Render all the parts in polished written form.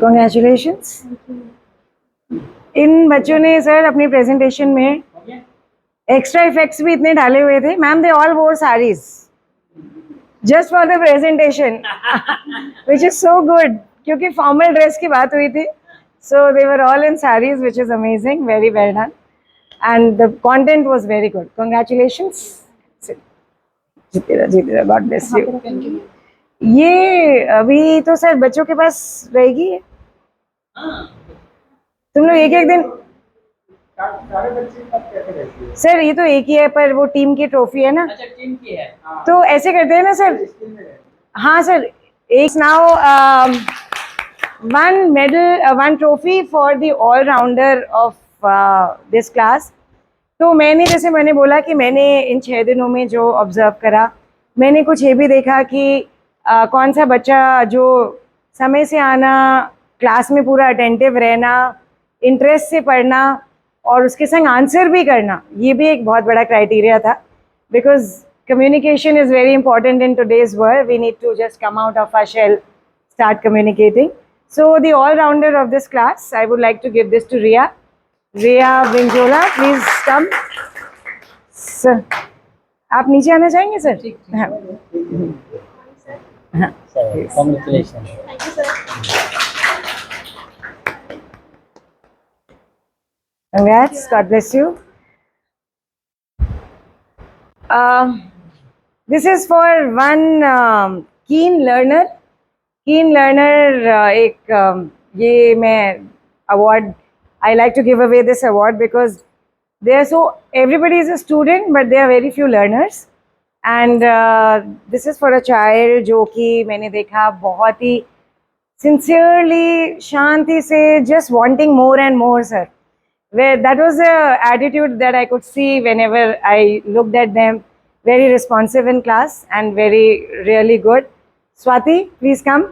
Congratulations. इन बच्चों ने sir अपनी प्रेजेंटेशन में एक्स्ट्रा इफेक्ट्स भी इतने डाले हुए थे ma'am. They all wore saris just for the presentation which is so good क्योंकि फॉर्मल ड्रेस की बात हुई थी. So they were all in saris which is amazing. Very well done and the content was very good. Congratulations. जीतेगा God bless you. ये अभी तो sir बच्चों के पास रहेगी. तुम लोग एक एक दिन सर ये तो एक ही है पर वो टीम की ट्रॉफी है ना. अच्छा टीम की है. तो ऐसे करते हैं ना सर. हाँ सर एक now one medal one trophy for the allrounder of this class. तो जैसे मैंने बोला कि मैंने इन 6 दिनों में जो ऑब्जर्व करा मैंने कुछ ये भी देखा कि कौन सा बच्चा जो समय से आना, क्लास में पूरा अटेंटिव रहना, इंटरेस्ट से पढ़ना और उसके संग आंसर भी करना, ये भी एक बहुत बड़ा क्राइटेरिया था. Because communication is very important in today's world. We need to just come out of our shell, start communicating. So the allrounder of this class I would like to give this to Riya. Riya Binjola, please come. Sir आप नीचे आना चाहेंगे sir? हाँ हाँ. Congratulations. Congrats. God bless you. This is for one keen learner. Keen learner एक ये मैं award. I like to give away this award because they are so. Everybody is a student, but there are very few learners. And this is for a child जो कि मैंने देखा बहुत ही sincerely, शांति से just wanting more and more, sir. Where that was the attitude that I could see whenever I looked at them. Very responsive in class and very really good. Swati, please come.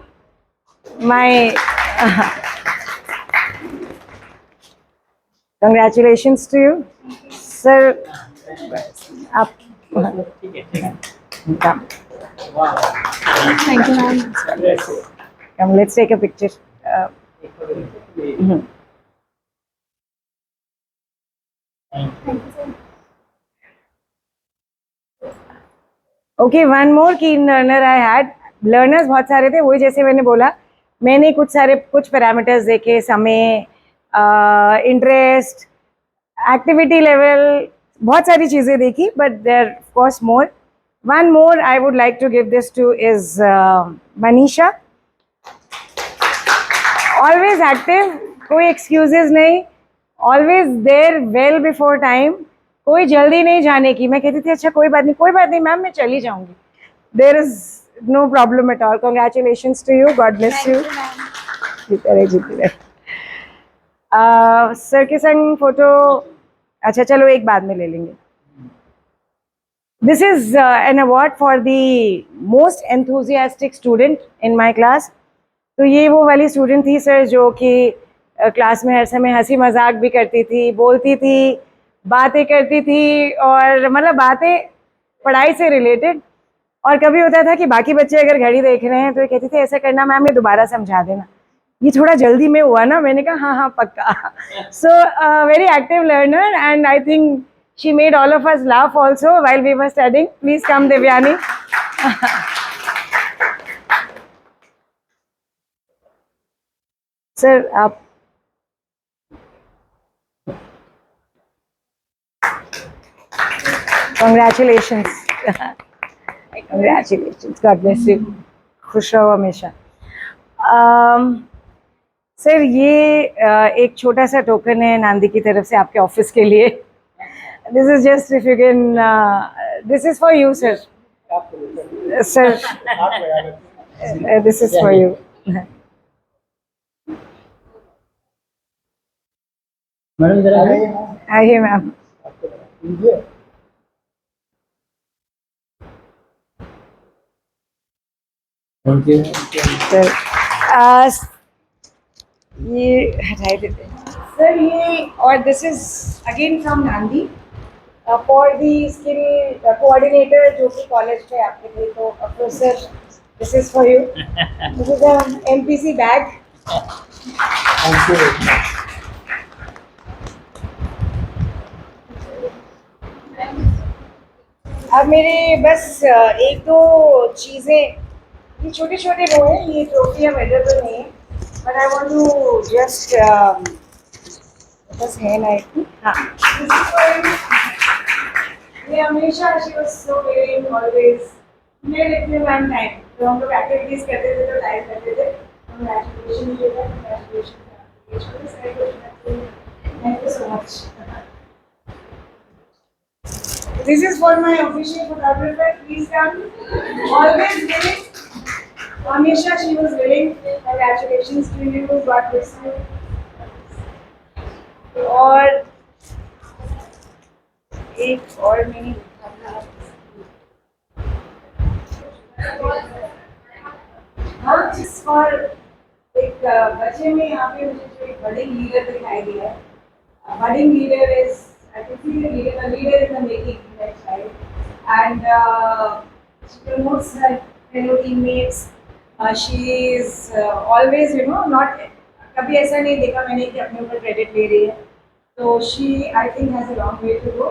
My congratulations to you, sir. Up. Come. Thank you, ma'am. Come, let's take a picture. Okay, one more keen learner I had. Learners बहुत सारे थे, वही जैसे मैंने बोला मैंने कुछ parameters देखे, समय, इंटरेस्ट, एक्टिविटी लेवल, बहुत सारी चीज़ें देखी. But there of course more. One more I would like to give this to is Manisha. Always active, कोई एक्सक्यूजेज नहीं, always there well before time, कोई जल्दी नहीं जाने की. मैं कहती थी अच्छा कोई बात नहीं मैम मैं चली जाऊंगी. There is no problem at all. Congratulations to you. God bless you. जीती रहे. सर के संग फोटो. अच्छा चलो एक बाद में ले लेंगे. This is an award for the most enthusiastic student in my class. तो ये वो वाली स्टूडेंट थी सर जो कि क्लास में हर समय हंसी मजाक भी करती थी, बोलती थी, बातें करती थी और मतलब बातें पढ़ाई से रिलेटेड. और कभी होता था कि बाकी बच्चे अगर घड़ी देख रहे हैं तो ये कहती थी ऐसा करना मैम ये दोबारा समझा देना, ये थोड़ा जल्दी में हुआ ना. मैंने कहा हाँ हाँ पक्का. So very active learner and I think she made all of us laugh also while we were studying. Please come Devyani. Sir आप congratulations. Congratulations. God bless you. खुश रहो हमेशा. सर ये एक छोटा सा टोकन है नांदी की तरफ से आपके ऑफिस के लिए. This is just if you can, this is for you sir. Sir this is for you. Madam इधर आइए मैम. Thank you. सर ये हटाई देते हैं सर. ये और दिस इज अगेन फ्रॉम नांदी फॉर दी स्किल कोऑर्डिनेटर जो कि कॉलेज में आपके थे. तो professor this is for you. This is MPC bag. Thank you. अब मेरे बस एक दो चीज़ें, ये छोटे छोटे वो हैं, ये ट्रॉफी मेडल तो नहीं है, but I want to just बस है ना एक, हाँ, This is for- ये हमेशा she was so very always मेरे लिखने वन टाइम, तो हम लोग एक्टिविटीज करते थे तो टाइप करते थे, हम ग्रेजुएशन के लिए graduation. Thank you so much. This is for my official photographer. Please come. Always willing. Amisha, she was willing. Congratulations to you. God bless you. और एक और मैंने हाँ जिस और एक बच्चे में यहाँ पे मुझे जो एक बड़े लीडर दिखाई दिया है, budding leader is, I can see the leader in the making in that child, and she promotes her fellow teammates. She is always, you know, not कभी ऐसा नहीं देखा मैंने कि अपने ऊपर क्रेडिट ले रही है, तो she I think has a long way to go.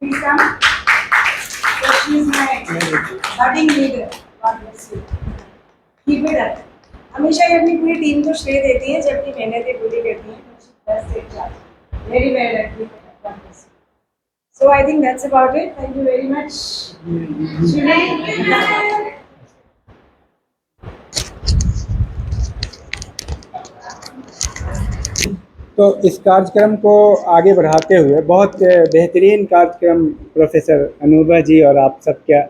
Please come. So she is my budding leader. God bless you. Keep it up. हमेशा ये अपनी पूरी टीम को श्रेय देती हैं जबकि मेहनतें पूरी करती हैं। That's it, Charlie. Very well done. So I think that's about it. Thank you very much. Shivani. तो इस कार्यक्रम को आगे बढ़ाते हुए बहुत बेहतरीन कार्यक्रम प्रोफेसर अनुभा जी और आप सबका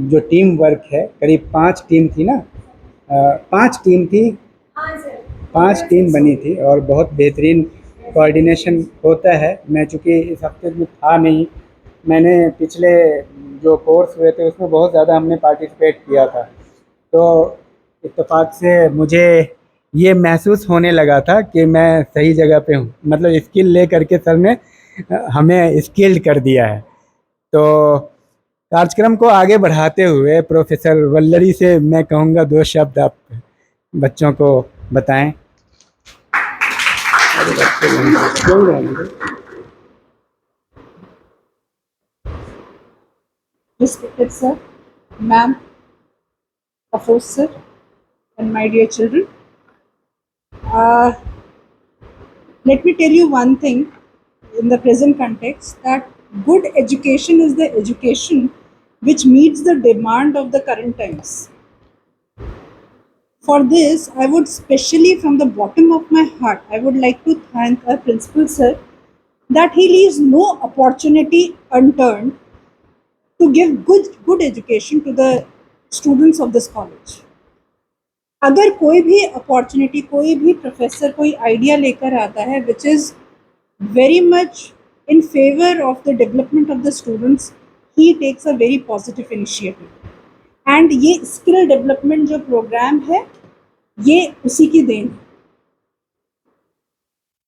जो टीम वर्क है, करीब 5 टीम थी ना, 5 टीम थी, हाँ सर। 5 टीम बनी थी और बहुत बेहतरीन कोऑर्डिनेशन होता है। मैं चूँकि इस हफ्ते में था नहीं, मैंने पिछले जो कोर्स हुए थे उसमें बहुत ज़्यादा हमने पार्टिसिपेट किया था, तो इत्तेफाक से मुझे ये महसूस होने लगा था कि मैं सही जगह पे हूँ, मतलब स्किल ले करके सर ने हमें स्किल्ड कर दिया है। तो कार्यक्रम को आगे बढ़ाते हुए प्रोफेसर वल्लरी से मैं कहूँगा 2 शब्द आप बच्चों को बताएं। Respected sir, ma'am, professor, and my dear children. Uh, Let me tell you one thing in the present context, that good education is the education which meets the demand of the current times. For this, I would specially from the bottom of my heart, I would like to thank our principal sir that he leaves no opportunity unturned to give good education to the students of this college. अगर कोई भी opportunity, कोई भी professor कोई idea लेकर आता है which is very much in favour of the development of the students, he takes a very positive initiative, and ये स्किल डेवलपमेंट जो प्रोग्राम है ये उसी की देन है।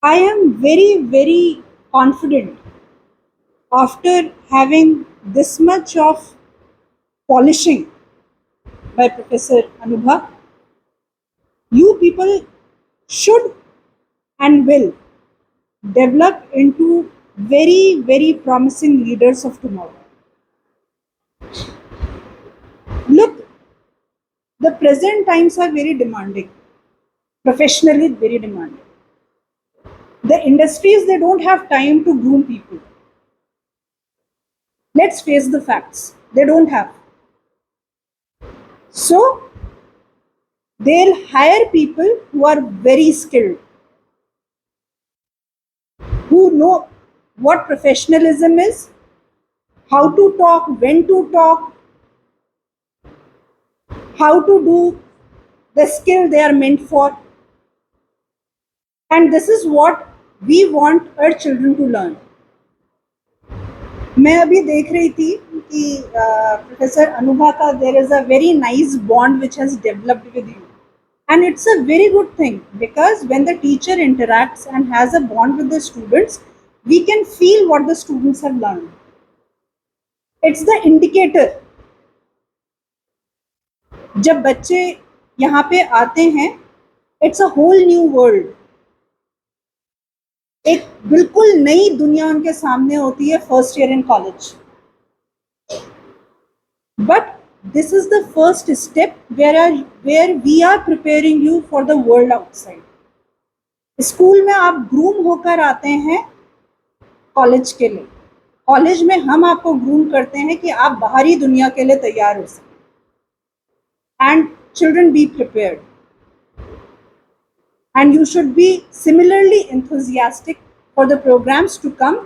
I am very very confident after having this much of polishing by Professor Anubha, you people should and will develop into very, very promising leaders of tomorrow. Look, the present times are very demanding, professionally very demanding. The industries, they don't have time to groom people. Let's face the facts, they don't have. So, they'll hire people who are very skilled, who know what professionalism is, how to talk, when to talk, how to do the skill they are meant for. And this is what we want our children to learn. मैं अभी देख रही थी कि professor Anubha का there is a very nice bond which has developed with you, and it's a very good thing because when the teacher interacts and has a bond with the students, we can feel what the students have learned. It's the indicator. जब बच्चे यहाँ पे आते हैं, it's a whole new world. एक बिल्कुल नई दुनिया उनके सामने होती है first year in college. But this is the first step where we are preparing you for the world outside. School में आप ग्रूम होकर आते हैं कॉलेज के लिए, कॉलेज में हम आपको ग्रूम करते हैं कि आप बाहरी दुनिया के लिए तैयार हो सकें। And children be prepared, and you should be similarly enthusiastic for the programs to come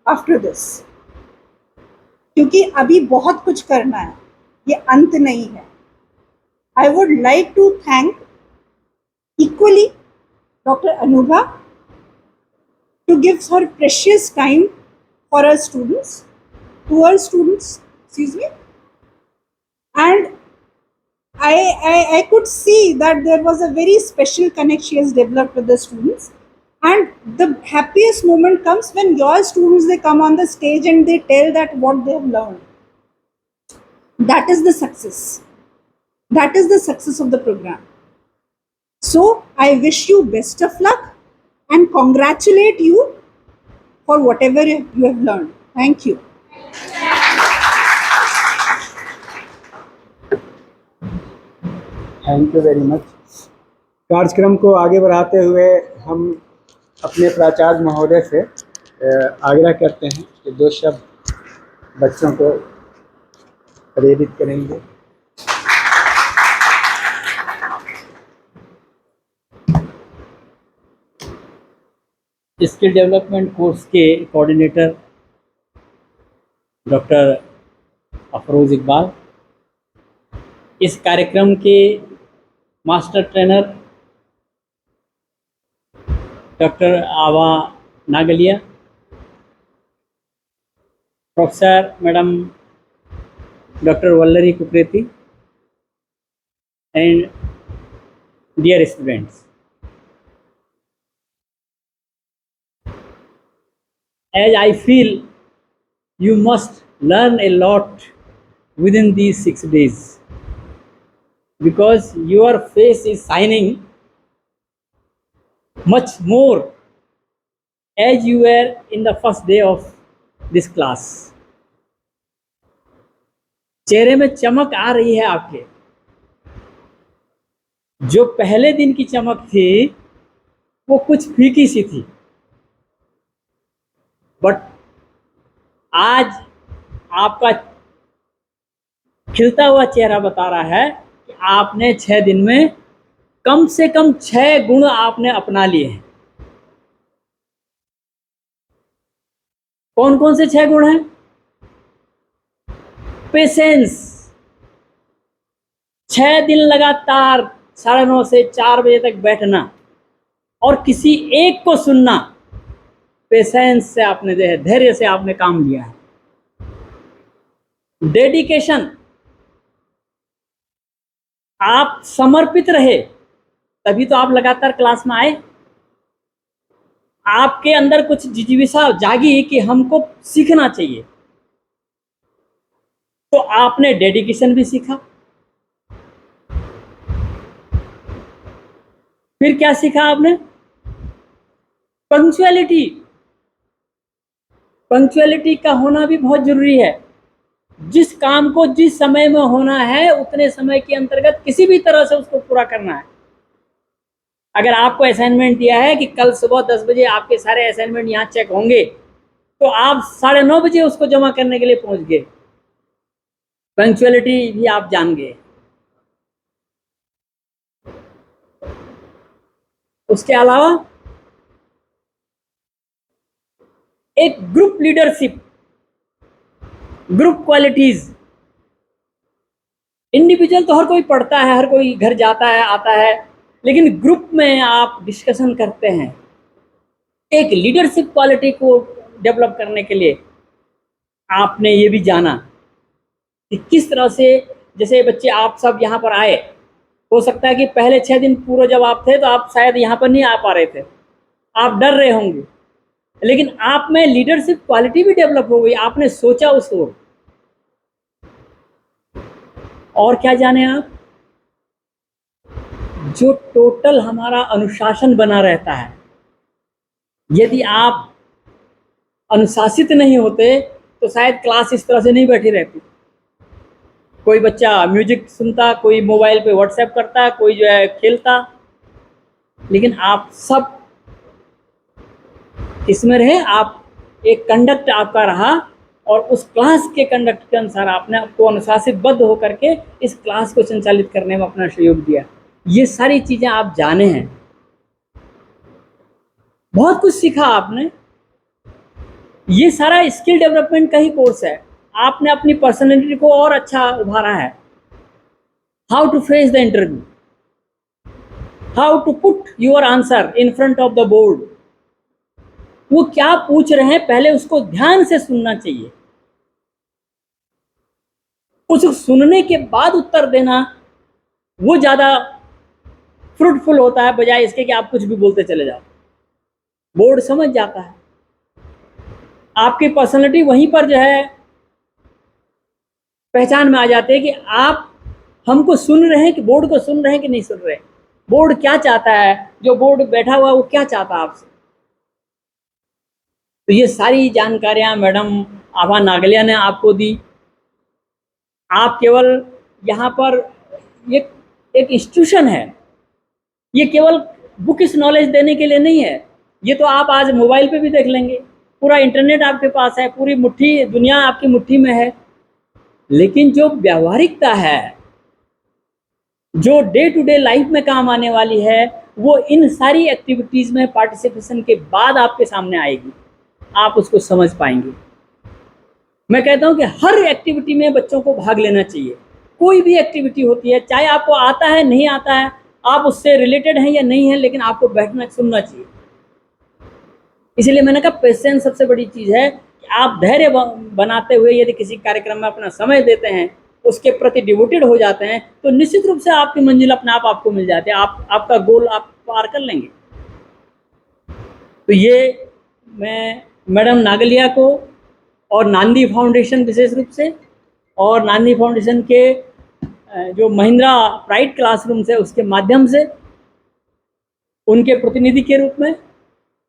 after this, क्योंकि अभी बहुत कुछ करना है, ये अंत नहीं है। I would like to thank equally doctor Anubha to give her precious time for her students, to her students, excuse me. And I could see that there was a very special connect she has developed with the students. And the happiest moment comes when your students, they come on the stage and they tell that what they have learned. That is the success. That is the success of the program. So I wish you best of luck and congratulate you for whatever you have learned. Thank you. Thank you very much. कार्यक्रम को आगे बढ़ाते हुए हम अपने प्राचार्य महोदय से आग्रह करते हैं कि 2 शब्द बच्चों को प्रेरित करेंगे। स्किल डेवलपमेंट कोर्स के कोऑर्डिनेटर डॉक्टर अफरोज़ इकबाल, इस कार्यक्रम के master trainer doctor Ava Nagalia, professor madam doctor Vallari Kukreti, and dear students, as I feel you must learn a lot within these 6 days, because your face is shining much more as you were in the first day of this class. चेहरे में चमक आ रही है आपके। जो पहले दिन की चमक थी वो कुछ फीकी सी थी, बट आज आपका खिलता हुआ चेहरा बता रहा है कि आपने 6 दिन में कम से कम 6 गुण आपने अपना लिए हैं। कौन कौन से 6 गुण हैं? पेशेंस, 6 दिन लगातार 9:30 से 4 बजे तक बैठना और किसी एक को सुनना। पेशेंस से आपने जो है, धैर्य से आपने काम लिया है। डेडिकेशन, आप समर्पित रहे तभी तो आप लगातार क्लास में आए। आपके अंदर कुछ जिज्ञासा जागी कि हमको सीखना चाहिए, तो आपने डेडिकेशन भी सीखा। फिर क्या सीखा आपने? पंक्चुअलिटी। पंक्चुअलिटी का होना भी बहुत जरूरी है। जिस काम को जिस समय में होना है उतने समय के अंतर्गत किसी भी तरह से उसको पूरा करना है। अगर आपको असाइनमेंट दिया है कि कल सुबह 10 बजे आपके सारे असाइनमेंट यहाँ चेक होंगे, तो आप 9:30 बजे उसको जमा करने के लिए पहुंच गए। पंक्चुअलिटी भी आप जान गए। उसके अलावा एक group leadership, group qualities. Individual तो हर कोई पढ़ता है, हर कोई घर जाता है आता है, लेकिन ग्रुप में आप डिस्कशन करते हैं। एक लीडरशिप क्वालिटी को डेवलप करने के लिए आपने ये भी जाना कि किस तरह से, जैसे बच्चे आप सब यहाँ पर आए, हो सकता है कि पहले 6 दिन पूरे जब आप थे तो आप शायद यहाँ पर नहीं आ पा रहे थे, आप डर रहे होंगे, लेकिन आप में लीडरशिप क्वालिटी भी डेवलप हो गई। आपने सोचा उसको। और क्या जाने आप? जो टोटल हमारा अनुशासन बना रहता है, यदि आप अनुशासित नहीं होते तो शायद क्लास इस तरह से नहीं बैठी रहती। कोई बच्चा म्यूजिक सुनता, कोई मोबाइल पे व्हाट्सएप करता, कोई जो है खेलता, लेकिन आप सब किसमें रहे? आप एक कंडक्ट आपका रहा और उस क्लास के कंडक्ट के अनुसार आपने आपको अनुशासित बद्ध होकर के इस क्लास को संचालित करने में अपना सहयोग दिया। ये सारी चीज़ें आप जाने हैं, बहुत कुछ सीखा आपने। ये सारा स्किल डेवलपमेंट का ही कोर्स है। आपने अपनी पर्सनैलिटी को और अच्छा उभारा है। How to face the interview, how to put your answer in front of the board. वो क्या पूछ रहे हैं पहले उसको ध्यान से सुनना चाहिए, उस सुनने के बाद उत्तर देना वो ज़्यादा फ्रूटफुल होता है, बजाय इसके कि आप कुछ भी बोलते चले जाओ। बोर्ड समझ जाता है। आपकी पर्सनैलिटी वहीं पर जो है पहचान में आ जाती है कि आप हमको सुन रहे हैं कि बोर्ड को सुन रहे हैं कि नहीं सुन रहे। बोर्ड क्या चाहता है, जो बोर्ड बैठा हुआ है वो क्या चाहता है आपसे। तो ये सारी जानकारियां मैडम आभा नागलिया ने आपको दी। आप केवल यहाँ पर एक इंस्टीट्यूशन है, ये केवल बुकिश नॉलेज देने के लिए नहीं है। ये तो आप आज मोबाइल पे भी देख लेंगे, पूरा इंटरनेट आपके पास है, पूरी मुट्ठी दुनिया आपकी मुट्ठी में है। लेकिन जो व्यावहारिकता है, जो डे टू डे लाइफ में काम आने वाली है, वो इन सारी एक्टिविटीज़ में पार्टिसिपेशन के बाद आपके सामने आएगी, आप उसको समझ पाएंगे। मैं कहता हूँ कि हर एक्टिविटी में बच्चों को भाग लेना चाहिए। कोई भी एक्टिविटी होती है, चाहे आपको आता है नहीं आता है, आप उससे रिलेटेड हैं या नहीं है, लेकिन आपको बैठना सुनना चाहिए। इसलिए मैंने कहा पेशेंस सबसे बड़ी चीज़ है कि आप धैर्य बनाते हुए यदि किसी कार्यक्रम में अपना समय देते हैं, उसके प्रति डिवोटेड हो जाते हैं, तो निश्चित रूप से आपकी मंजिल अपने आप आपको मिल जाती है। आपका गोल आप पार कर लेंगे। तो ये मैं मैडम नागलिया को और नांदी फाउंडेशन विशेष रूप से, और नांदी फाउंडेशन के जो महिंद्रा प्राइड क्लासरूम से, उसके माध्यम से उनके प्रतिनिधि के रूप में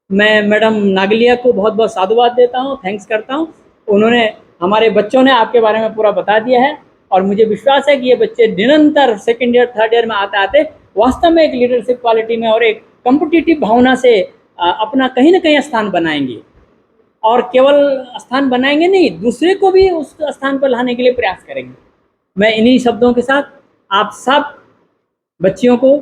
मैं मैडम नागलिया को बहुत बहुत साधुवाद देता हूँ, थैंक्स करता हूँ। उन्होंने, हमारे बच्चों ने आपके बारे में पूरा बता दिया है और मुझे विश्वास है कि ये बच्चे निरंतर सेकेंड ईयर थर्ड ईयर में आते आते वास्तव में एक लीडरशिप क्वालिटी में और एक कॉम्पिटिटिव भावना से अपना कहीं ना कहीं स्थान बनाएंगे। और केवल स्थान बनाएंगे नहीं, दूसरे को भी उस स्थान पर लाने के लिए प्रयास करेंगे। मैं इन्हीं शब्दों के साथ आप सब बच्चियों को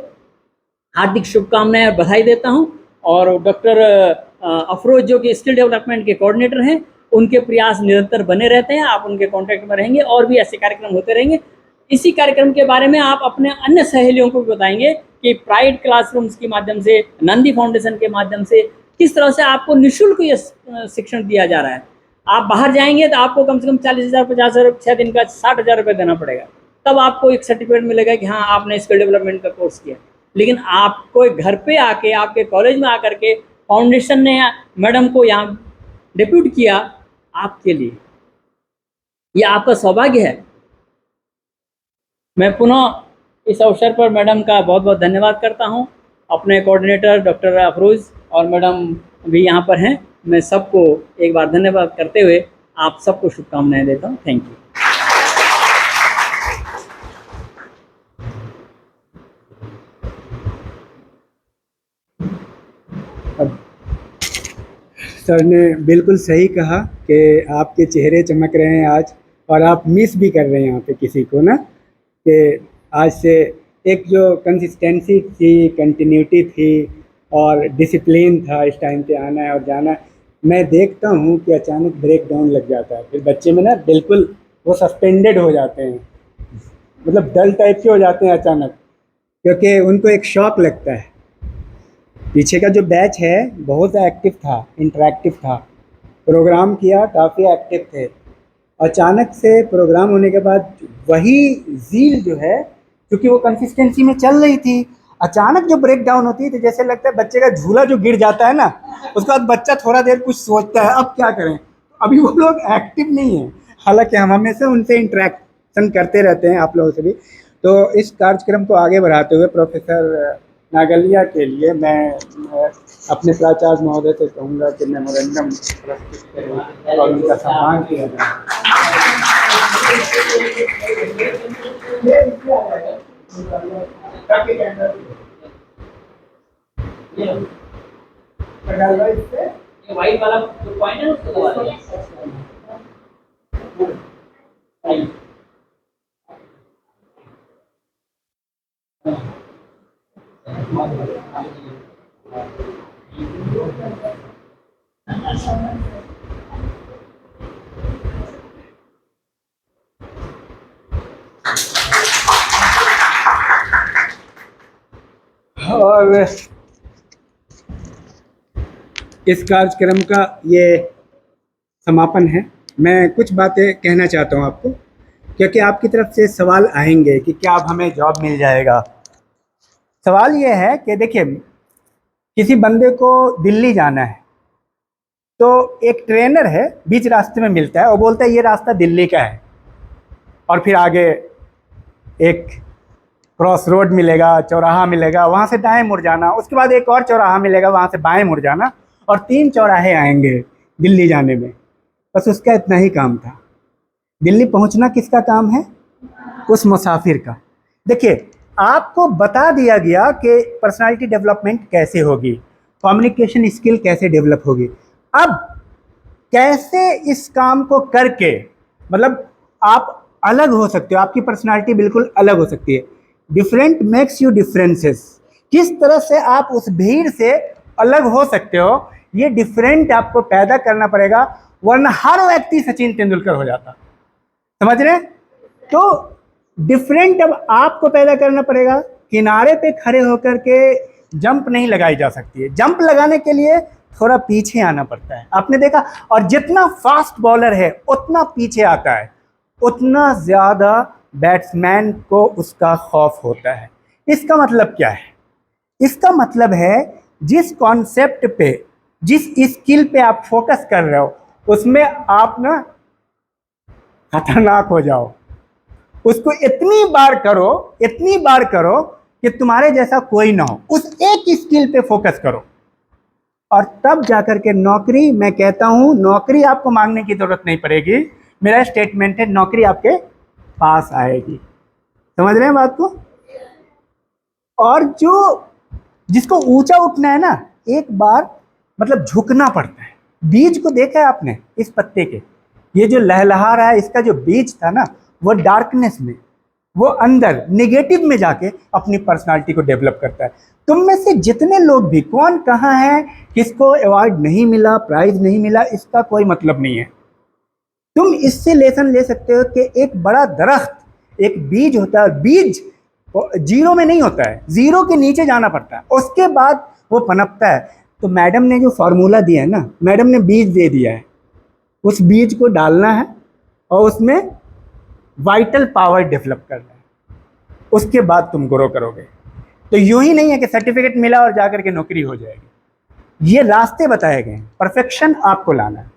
हार्दिक शुभकामनाएं और बधाई देता हूं। और डॉक्टर अफरोज जो कि स्किल डेवलपमेंट के कोऑर्डिनेटर हैं, उनके प्रयास निरंतर बने रहते हैं। आप उनके कांटेक्ट में रहेंगे और भी ऐसे कार्यक्रम होते रहेंगे। इसी कार्यक्रम के बारे में आप अपने अन्य सहेलियों को भी बताएंगे कि प्राइड क्लासरूम्स के माध्यम से, नंदी फाउंडेशन के माध्यम से किस तरह से आपको निःशुल्क ये शिक्षण दिया जा रहा है। आप बाहर जाएंगे तो आपको कम से कम 40,000 50,000 6 दिन का 60,000 रुपये देना पड़ेगा, तब आपको एक सर्टिफिकेट मिलेगा कि हाँ आपने स्किल डेवलपमेंट का कोर्स किया। लेकिन आपको घर पे आके, आपके कॉलेज में आकर के फाउंडेशन ने मैडम को यहाँ डिप्यूट किया आपके लिए, ये आपका सौभाग्य है। मैं पुनः इस अवसर पर मैडम का बहुत बहुत धन्यवाद करता हूँ। अपने कोऑर्डिनेटर डॉक्टर अफरोज और मैडम भी यहाँ पर हैं, मैं सबको एक बार धन्यवाद करते हुए आप सबको शुभकामनाएं देता हूँ। Thank you. सर ने बिल्कुल सही कहा कि आपके चेहरे चमक रहे हैं आज, और आप मिस भी कर रहे हैं यहाँ पे किसी को ना, कि आज से एक जो कंसिस्टेंसी थी, कंटिन्यूटी थी और डिसिप्लिन था, इस टाइम पे आना है और जाना है। मैं देखता हूँ कि अचानक ब्रेक डाउन लग जाता है, फिर बच्चे में ना बिल्कुल वो सस्पेंडेड हो जाते हैं, मतलब डल टाइप के हो जाते हैं अचानक, क्योंकि उनको एक शॉक लगता है। पीछे का जो बैच है बहुत एक्टिव था, इंटरेक्टिव था, प्रोग्राम किया, काफ़ी एक्टिव थे। अचानक से प्रोग्राम होने के बाद वही ज़ील जो है, क्योंकि वो कंसिस्टेंसी में चल रही थी, अचानक जो ब्रेक डाउन होती है तो जैसे लगता है बच्चे का झूला जो गिर जाता है ना, उसके बाद बच्चा थोड़ा देर कुछ सोचता है अब क्या करें। अभी वो लोग एक्टिव नहीं हैं, हालांकि हम हमेशा उनसे इंटरेक्शन करते रहते हैं, आप लोगों से भी। तो इस कार्यक्रम को आगे बढ़ाते हुए प्रोफेसर नागलिया के लिए मैं अपने प्राचार्य महोदय से कहूँगा कि मेमोरेंडम प्रस्तुत करें और उनका सम्मान किया जाए। व्हाइट वाला जो पॉइंट है उसको दबा दो। और इस कार्यक्रम का ये समापन है। मैं कुछ बातें कहना चाहता हूँ आपको, क्योंकि आपकी तरफ से सवाल आएंगे कि क्या अब हमें जॉब मिल जाएगा। सवाल ये है कि देखिए, किसी बंदे को दिल्ली जाना है तो एक ट्रेनर है, बीच रास्ते में मिलता है और बोलता है ये रास्ता दिल्ली का है, और फिर आगे एक क्रॉस रोड मिलेगा, चौराहा मिलेगा, वहाँ से दाएं मुड़ जाना, उसके बाद एक और चौराहा मिलेगा, वहाँ से बाएं मुड़ जाना, और 3 चौराहे आएंगे दिल्ली जाने में। बस उसका इतना ही काम था। दिल्ली पहुँचना किसका काम है? उस मुसाफिर का। देखिए, आपको बता दिया गया कि पर्सनालिटी डेवलपमेंट कैसे होगी, कम्युनिकेशन स्किल कैसे डेवलप होगी। अब कैसे इस काम को करके मतलब आप अलग हो सकते हो, आपकी पर्सनालिटी बिल्कुल अलग हो सकती है। Different makes you differences. किस तरह से आप उस भीड़ से अलग हो सकते हो, ये डिफरेंट आपको पैदा करना पड़ेगा, वरना हर व्यक्ति सचिन तेंदुलकर हो जाता। समझ रहे हैं? तो डिफरेंट अब आपको पैदा करना पड़ेगा। किनारे पे खड़े होकर के जंप नहीं लगाई जा सकती है। जंप लगाने के लिए थोड़ा पीछे आना पड़ता है, आपने देखा। और जितना फास्ट बॉलर है उतना पीछे आता है, उतना ज़्यादा बैट्समैन को उसका खौफ होता है। इसका मतलब क्या है? इसका मतलब है जिस कॉन्सेप्ट पे, जिस स्किल पे आप फोकस कर रहे हो, उसमें आप ना खतरनाक हो जाओ। उसको इतनी बार करो कि तुम्हारे जैसा कोई ना हो। उस एक स्किल पे फोकस करो, और तब जाकर के नौकरी, मैं कहता हूँ नौकरी आपको मांगने की जरूरत नहीं पड़ेगी। मेरा स्टेटमेंट है, नौकरी आपके पास आएगी। समझ रहे हैं बात को? और जिसको ऊंचा उठना है ना, एक बार मतलब झुकना पड़ता है। बीज को देखा है आपने इस पत्ते के? ये जो लहलहा रहा है, इसका जो बीज था ना, वो डार्कनेस में, वो अंदर नेगेटिव में जाके अपनी पर्सनालिटी को डेवलप करता है। तुम में से जितने लोग भी, कौन कहाँ है, किसको अवार्ड नहीं मिला, प्राइज नहीं मिला, इसका कोई मतलब नहीं है। तुम इससे लेसन ले सकते हो कि एक बड़ा दरख्त, एक बीज होता है, बीज जीरो में नहीं होता है, जीरो के नीचे जाना पड़ता है, उसके बाद वो पनपता है। तो मैडम ने जो फार्मूला दिया है ना, मैडम ने बीज दे दिया है, उस बीज को डालना है और उसमें वाइटल पावर डेवलप करना है, उसके बाद तुम ग्रो करोगे। तो यूं ही नहीं है कि सर्टिफिकेट मिला और जाकर के नौकरी हो जाएगी। ये रास्ते बताए गए हैं, परफेक्शन आपको लाना है।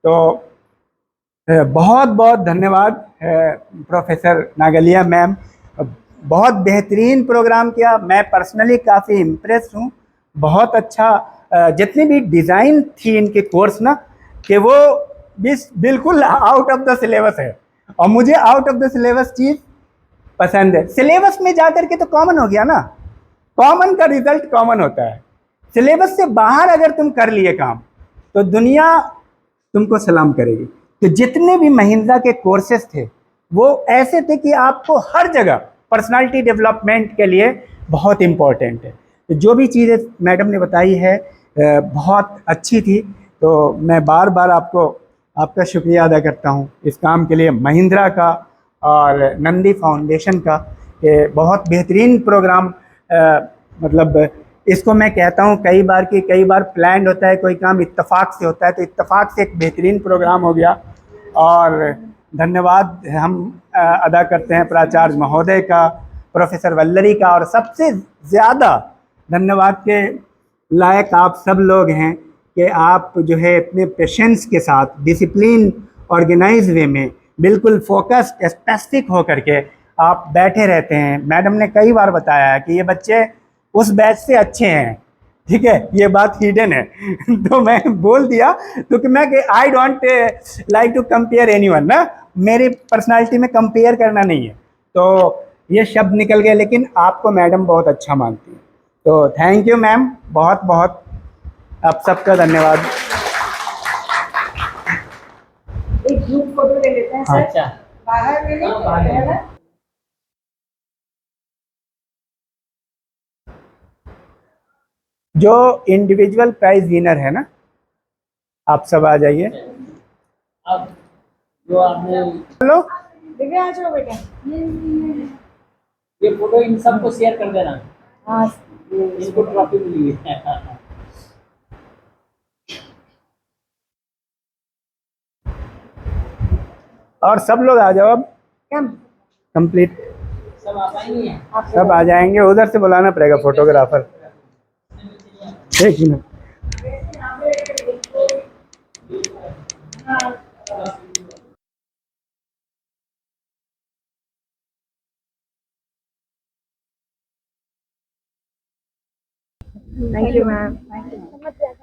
तो बहुत बहुत धन्यवाद प्रोफेसर नागलिया मैम, बहुत बेहतरीन प्रोग्राम किया। मैं पर्सनली काफ़ी इम्प्रेस हूँ। बहुत अच्छा, जितनी भी डिज़ाइन थी इनके कोर्स ना, कि वो बिल्कुल आउट ऑफ द सिलेबस है, और मुझे आउट ऑफ द सिलेबस चीज़ पसंद है। सिलेबस में जाकर के तो कॉमन हो गया ना, कॉमन का रिजल्ट कॉमन होता है। सिलेबस से बाहर अगर तुम कर लिए काम, तो दुनिया तुमको सलाम करेगी। तो जितने भी महिंद्रा के कोर्सेज थे, वो ऐसे थे कि आपको हर जगह पर्सनालिटी डेवलपमेंट के लिए बहुत इम्पोर्टेंट है। तो जो भी चीज़ें मैडम ने बताई है बहुत अच्छी थी। तो मैं बार बार आपका शुक्रिया अदा करता हूँ इस काम के लिए, महिंद्रा का और नंदी फाउंडेशन का। ये बहुत बेहतरीन प्रोग्राम, मतलब इसको मैं कहता हूँ कई बार प्लान होता है कोई काम, इत्तेफाक से होता है, तो इत्तेफाक से एक बेहतरीन प्रोग्राम हो गया। और धन्यवाद हम अदा करते हैं प्राचार्य महोदय का, प्रोफेसर वल्लरी का, और सबसे ज़्यादा धन्यवाद के लायक आप सब लोग हैं कि आप जो है अपने पेशेंस के साथ, डिसिप्लिन, ऑर्गेनाइज वे में, बिल्कुल फोकस्ड, स्पेसिफिक होकर के आप बैठे रहते हैं। मैडम ने कई बार बताया है कि ये बच्चे उस बैच से अच्छे हैं, ठीक है, ये बात हिडन है। तो मैं बोल दिया क्योंकि मैं I don't like to compare anyone ना, मेरी पर्सनालिटी में कंपेयर करना नहीं है, तो ये शब्द निकल गए। लेकिन आपको मैडम बहुत अच्छा मानती है, तो थैंक यू मैम, बहुत बहुत आप सबका धन्यवाद। एक ग्रुप फोटो ले लेते हैं सर, अच्छा बाहर ले हाँ, बाहर ले लें, लें। है ना? जो इंडिविजुअल प्राइज विनर है ना, आप सब आ जाइए। अब जो आपने हेलो, दिव्या आ जाओ बेटा। ये फोटो इन सबको शेयर कर देना, हाँ इनको ट्रॉफी मिली है। और सब लोग आ जाओ अब, कम कंप्लीट सब आ पाएंगे। सब आ जाएंगे। उधर से बुलाना पड़ेगा फोटोग्राफर, एक मिनट। Thank you ma'am.